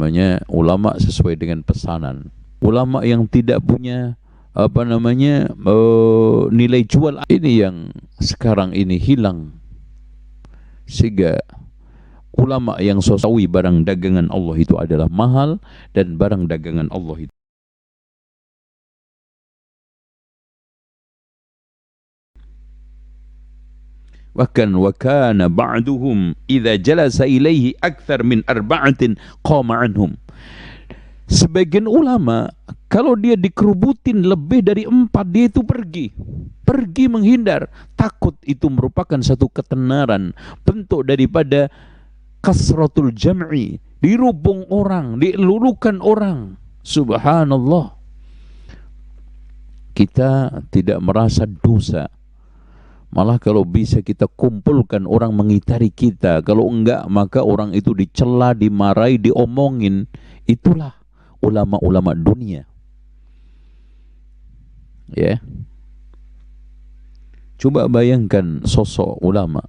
namanya ulama sesuai dengan pesanan. Ulama yang tidak punya nilai jual, ini yang sekarang ini hilang. Sehingga ulama yang sosawi barang dagangan Allah itu adalah mahal, dan barang dagangan Allah itu bahkan wa kana ba'duhum idza jalasa ilaihi akthar min arba'atin qama anhum. Sebagian ulama kalau dia dikerubutin lebih dari 4, dia itu pergi menghindar, takut itu merupakan satu ketenaran, bentuk daripada kasratul jam'i, dirubung orang, dilulukan orang. Subhanallah, kita tidak merasa dosa, malah kalau bisa kita kumpulkan orang mengitari kita, kalau enggak maka orang itu dicela, dimarahi, diomongin. Itulah ulama-ulama dunia, ya. Coba bayangkan sosok ulama,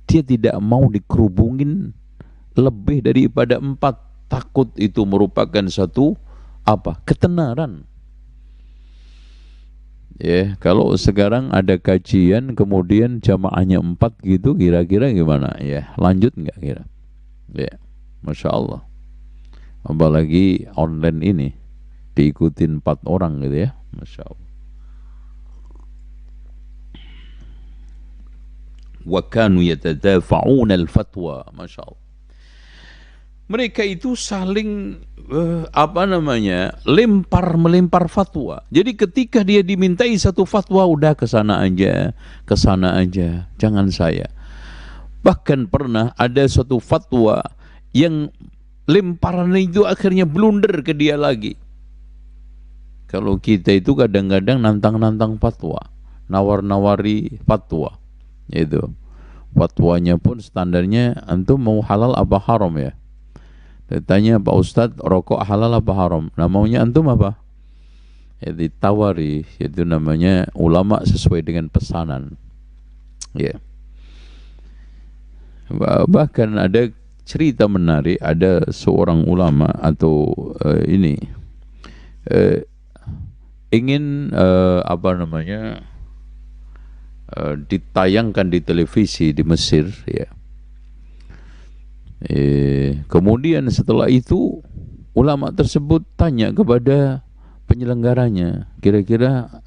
dia tidak mau dikerubungin lebih daripada 4, takut itu merupakan satu ketenaran. Ya, kalau sekarang ada kajian kemudian jamaahnya 4 gitu, kira-kira gimana? Ya, lanjut nggak kira? Ya, Masya Allah. Apalagi online ini diikutin 4 orang gitu ya, Masya Allah. Wa kanu yatadafa'una al-fatwa, Masya Allah. Mereka itu saling melempar fatwa. Jadi ketika dia dimintai satu fatwa, udah ke sana aja, jangan saya. Bahkan pernah ada satu fatwa yang lemparan itu akhirnya blunder ke dia lagi. Kalau kita itu kadang-kadang nantang-nantang fatwa, nawar-nawari fatwa, itu fatwanya pun standarnya antum mau halal apa haram ya. Ditanya Pak Ustadz, rokok halal apa haram? Nah, maunya antum apa? Ya, ditawari, itu namanya ulama sesuai dengan pesanan. Ya. Bahkan ada cerita menarik, ada seorang ulama atau ingin ditayangkan di televisi di Mesir, ya. Kemudian setelah itu ulama tersebut tanya kepada penyelenggaranya, kira-kira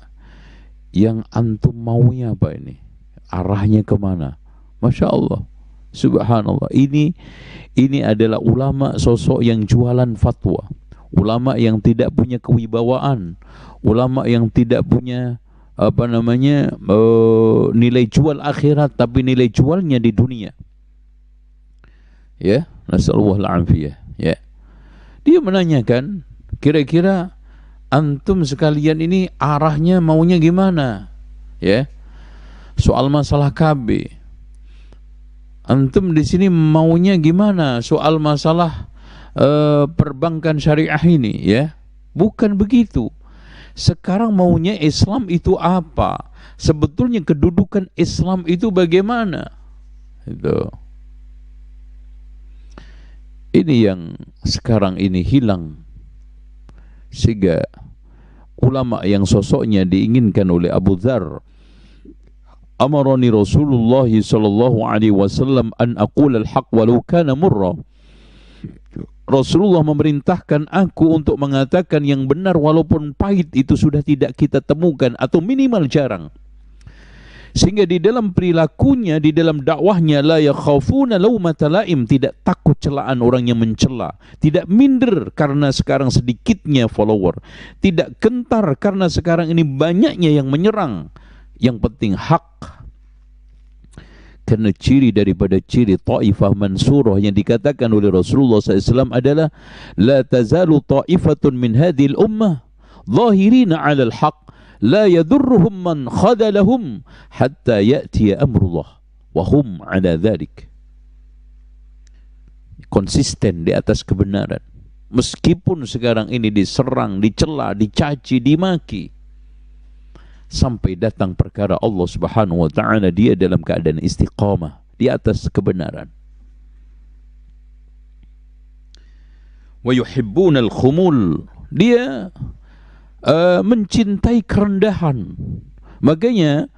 yang antum maunya apa ini? Arahnya kemana? Masya Allah, subhanallah. Ini adalah ulama sosok yang jualan fatwa, ulama yang tidak punya kewibawaan, ulama yang tidak punya nilai jual akhirat, tapi nilai jualnya di dunia. Ya, nasallallahu al-afiyah. Ya. Dia menanyakan, kira-kira antum sekalian ini arahnya maunya gimana? Ya. Soal masalah KB. Antum di sini maunya gimana? Soal masalah perbankan syariah ini, ya. Bukan begitu. Sekarang maunya Islam itu apa? Sebetulnya kedudukan Islam itu bagaimana? Itu. Ini yang sekarang ini hilang. Sehingga ulama yang sosoknya diinginkan oleh Abu Dzar, amarani Rasulullah sallallahu alaihi wasallam an aqul al-haq walau kana murra. Rasulullah memerintahkan aku untuk mengatakan yang benar walaupun pahit, itu sudah tidak kita temukan atau minimal jarang. Sehingga di dalam perilakunya, di dalam dakwahnya, la yakhafuna laumata laim, tidak takut celaan orang yang mencela, tidak minder karena sekarang sedikitnya follower, tidak gentar karena sekarang ini banyaknya yang menyerang. Yang penting hak. Karena ciri daripada ciri ta'ifah mansurah yang dikatakan oleh Rasulullah SAW adalah la tazalu ta'ifatun min hadhil ummah zahirina 'alal haq la yadurruhum man khadalahum hatta ya'tiya amrullah wa hum 'ala dhalik. Konsisten di atas kebenaran meskipun sekarang ini diserang, dicela, dicaci, dimaki, sampai datang perkara Allah Subhanahu wa taala, dia dalam keadaan istiqamah di atas kebenaran. wa yuhibbunal khumul. Dia mencintai kerendahan. Makanya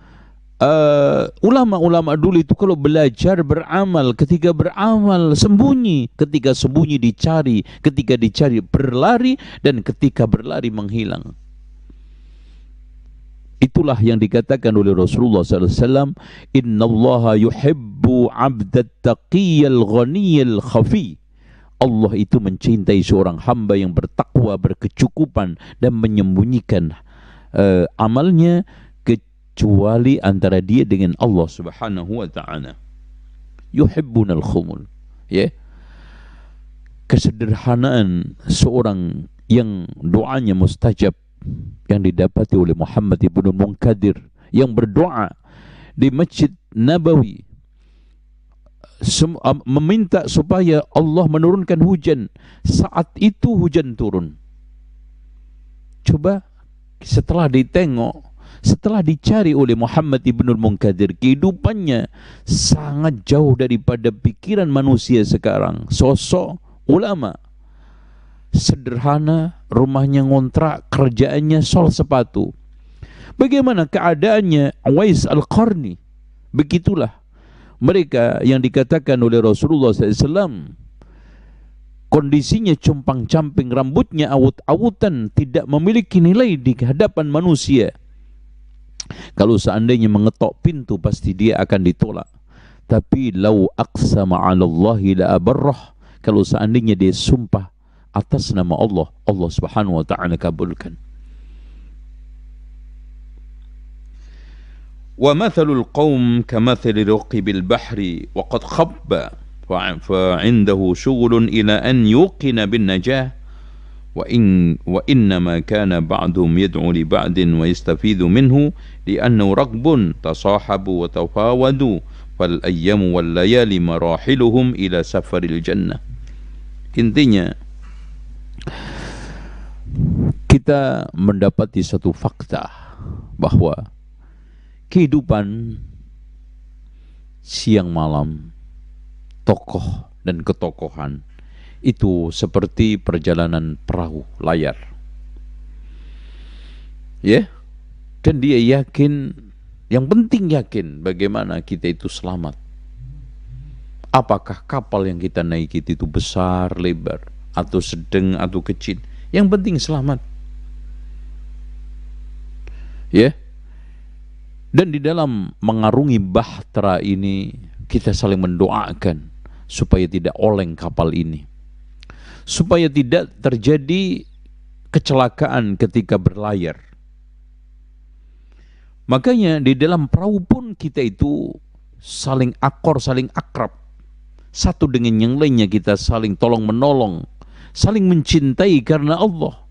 ulama-ulama dulu itu kalau belajar beramal, ketika beramal sembunyi, ketika sembunyi dicari, ketika dicari berlari, dan ketika berlari menghilang. Itulah yang dikatakan oleh Rasulullah SAW, innallaha yuhibbu abdat taqiyal ghaniyal khafi. Allah itu mencintai seorang hamba yang bertakwa, berkecukupan, dan menyembunyikan amalnya, kecuali antara dia dengan Allah Subhanahu wa ta'ala. Yuhibbunal khumul. Ya. Kesederhanaan seorang yang doanya mustajab, yang didapati oleh Muhammad ibn Munkadir, yang berdoa di Masjid Nabawi, meminta supaya Allah menurunkan hujan. Saat itu hujan turun. Coba setelah ditengok, setelah dicari oleh Muhammad ibn Munkadir, kehidupannya sangat jauh daripada pikiran manusia sekarang. Sosok ulama sederhana, rumahnya ngontrak, kerjaannya sol sepatu. Bagaimana keadaannya Uwais Al-Qarni? Begitulah mereka yang dikatakan oleh Rasulullah SAW, kondisinya compang-camping, rambutnya awut-awutan, tidak memiliki nilai di hadapan manusia. Kalau seandainya mengetok pintu, pasti dia akan ditolak. Tapi lau aqsama 'ala Allahi la abarrah, kalau seandainya dia sumpah atas nama Allah, Allah Subhanahu wa ta'ala kabulkan. Wa mathalul qaum kamathali raqbil bahri wa qad khabba fa 'indahu shughulun ila an yuqina bin najah wa innama kana ba'dhum yad'u li ba'din wa yastafidhu minhu li'annahu raqbun tasahabu wa tafawadu fal ayyamu wal layali marahiluhum ila safaril jannah. Intinya kita mendapati satu fakta bahwa kehidupan siang malam, tokoh dan ketokohan itu seperti perjalanan perahu layar. Ya, dan dia yakin, yang penting yakin bagaimana kita itu selamat. Apakah kapal yang kita naiki itu besar, lebar, atau sedang, atau kecil, yang penting selamat. Ya. Dan di dalam mengarungi bahtera ini, kita saling mendoakan supaya tidak oleng kapal ini, supaya tidak terjadi kecelakaan ketika berlayar. Makanya di dalam perahu pun kita itu saling akor, saling akrab, satu dengan yang lainnya, kita saling tolong menolong, saling mencintai karena Allah,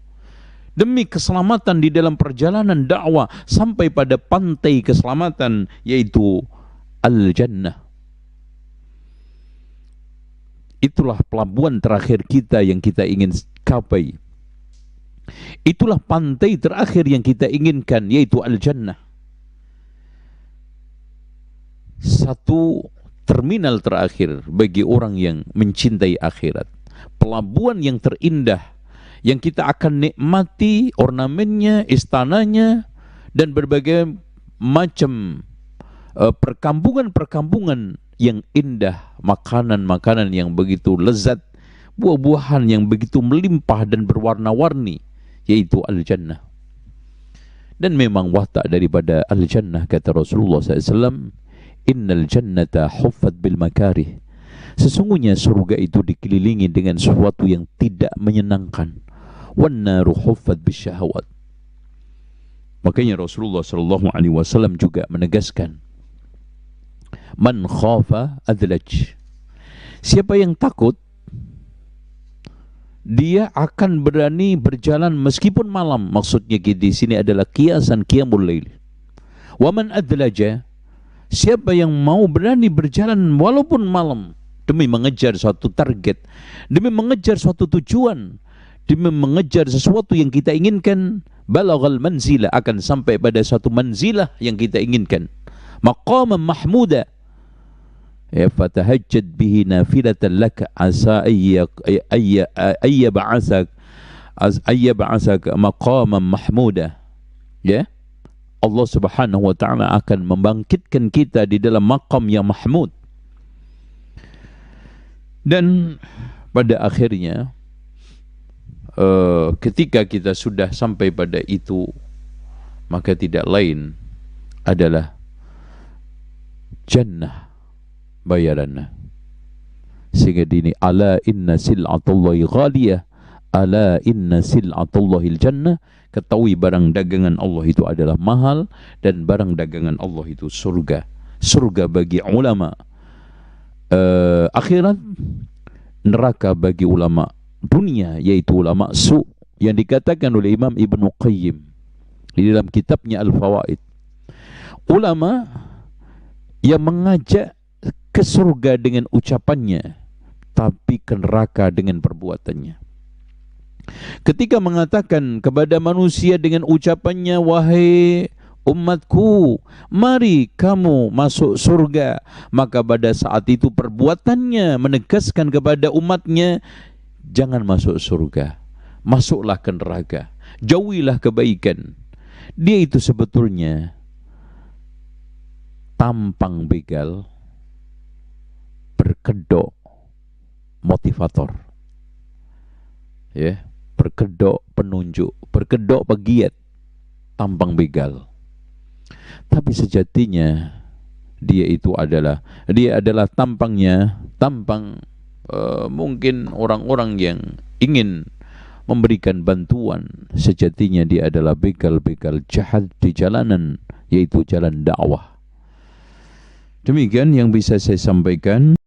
demi keselamatan di dalam perjalanan dakwah sampai pada pantai keselamatan, yaitu Al-Jannah. Itulah pelabuhan terakhir kita yang kita ingin capai. Itulah pantai terakhir yang kita inginkan, yaitu Al-Jannah. Satu terminal terakhir bagi orang yang mencintai akhirat. Pelabuhan yang terindah, yang kita akan nikmati ornamennya, istananya, dan berbagai macam perkampungan-perkampungan yang indah, makanan-makanan yang begitu lezat, buah-buahan yang begitu melimpah dan berwarna-warni, yaitu Al-Jannah. Dan memang watak daripada Al-Jannah, kata Rasulullah SAW, innal jannata huffat bil makarih. Sesungguhnya surga itu dikelilingi dengan sesuatu yang tidak menyenangkan. Wan naru huffat bisyahawat. Makanya Rasulullah SAW juga menegaskan, man khafa adlaj. Siapa yang takut, dia akan berani berjalan meskipun malam. Maksudnya di sini adalah kiasan qiyamul lail. Wa man adlaja, siapa yang mau berani berjalan walaupun malam, demi mengejar suatu target, demi mengejar suatu tujuan, demi mengejar sesuatu yang kita inginkan, balaghal manzilah, akan sampai pada suatu manzilah yang kita inginkan, maqaman mahmuda, ya fatahajjad bihi nafilatan laka asa ayya ba'asak maqaman mahmuda. Ya, Allah Subhanahu wa taala akan membangkitkan kita di dalam maqam yang mahmud. Dan pada akhirnya ketika kita sudah sampai pada itu, maka tidak lain adalah jannah bayarannya. Sehingga dini ala inna sil'atullahi ghaliyah, ala inna sil'atullahil jannah, ketahui barang dagangan Allah itu adalah mahal, dan barang dagangan Allah itu surga. Surga bagi ulama, akhirat, neraka bagi ulama dunia, yaitu ulama su, yang dikatakan oleh Imam Ibnu Qayyim di dalam kitabnya Al-Fawaid. Ulama yang mengajak ke surga dengan ucapannya, tapi ke neraka dengan perbuatannya. Ketika mengatakan kepada manusia dengan ucapannya, wahai umatku, mari kamu masuk surga, maka pada saat itu perbuatannya menegaskan kepada umatnya, jangan masuk surga, masuklah ke neraka, jauhilah kebaikan. Dia itu sebetulnya tampang begal, berkedok motivator, ya, berkedok penunjuk, berkedok pegiat, tampang begal. Tapi sejatinya dia adalah tampangnya tampang mungkin orang-orang yang ingin memberikan bantuan. Sejatinya dia adalah begal-begal jahat di jalanan, yaitu jalan dakwah. Demikian yang bisa saya sampaikan.